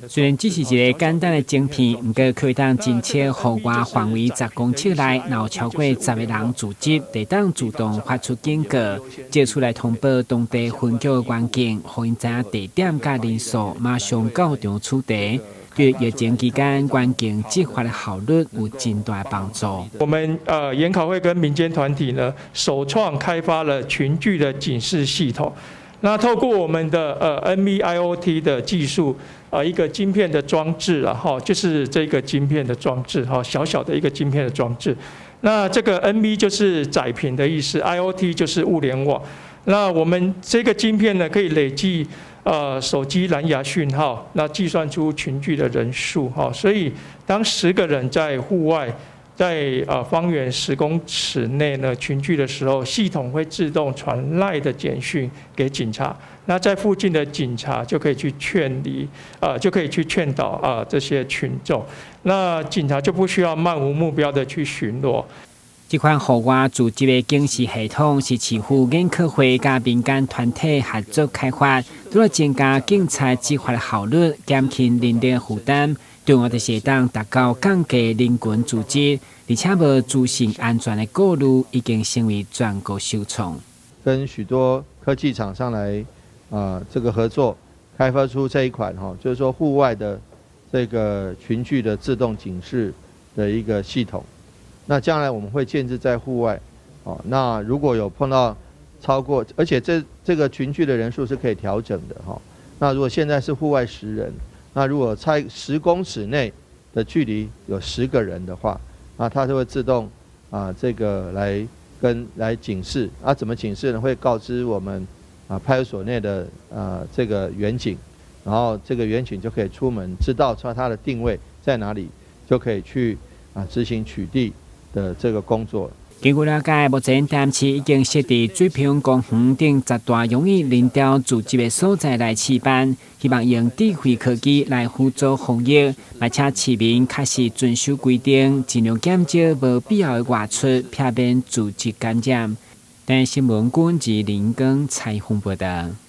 虽然只是一个简单的晶片，不过可以当侦测户外范围10公尺内有超过10个人聚集，会当自动发出警告，接出来通报当地分局环境，让因知影地点甲人数，马上到场处理。对疫情期间环境执法的效率有真大帮助。我们研考会跟民间团体呢，首创开发了群聚的警示系统。那透过我们的NB-IoT 的技术，一个晶片的装置啊，就是这个晶片的装置小小的一个晶片的装置。那这个 NB 就是载频的意思 ，IoT 就是物联网。那我们这个晶片呢，可以累计手机蓝牙讯号，那计算出群聚的人数所以当10个人在户外，在方圆10公尺内呢群聚的时候，系统会自动传LINE的简讯给警察。那在附近的警察就可以去就可以去劝导这些群众。那警察就不需要漫无目标的去巡逻。这款户外组织的警示系统是市府研考会甲民间团体合作开发，除了增加警察执法的效率，减轻人力负担，重要的是当达到降低人群聚集，而且无资讯安全的顾虑，已经成为全国首创。跟许多科技厂商来这个合作，开发出这一款就是说户外的这个群聚的自动警示的一个系统。那将来我们会建置在户外，那如果有碰到超过，而且这个群聚的人数是可以调整的那如果现在是户外10人，那如果在10公尺内的距离有10个人的话，那它就会自动这个来警示怎么警示呢？会告知我们派出所内的这个员警，然后这个员警就可以出门，知道说他的定位在哪里，就可以去执行取缔的这个工作。根据了解，目前台南市已经设置水平公园等10大容易人潮聚集的所在来试办，希望用智慧科技来辅助防疫，而且市民确实遵守规定，尽量减少无必要的外出，避免聚集感染。但新闻馆及林根采访报道。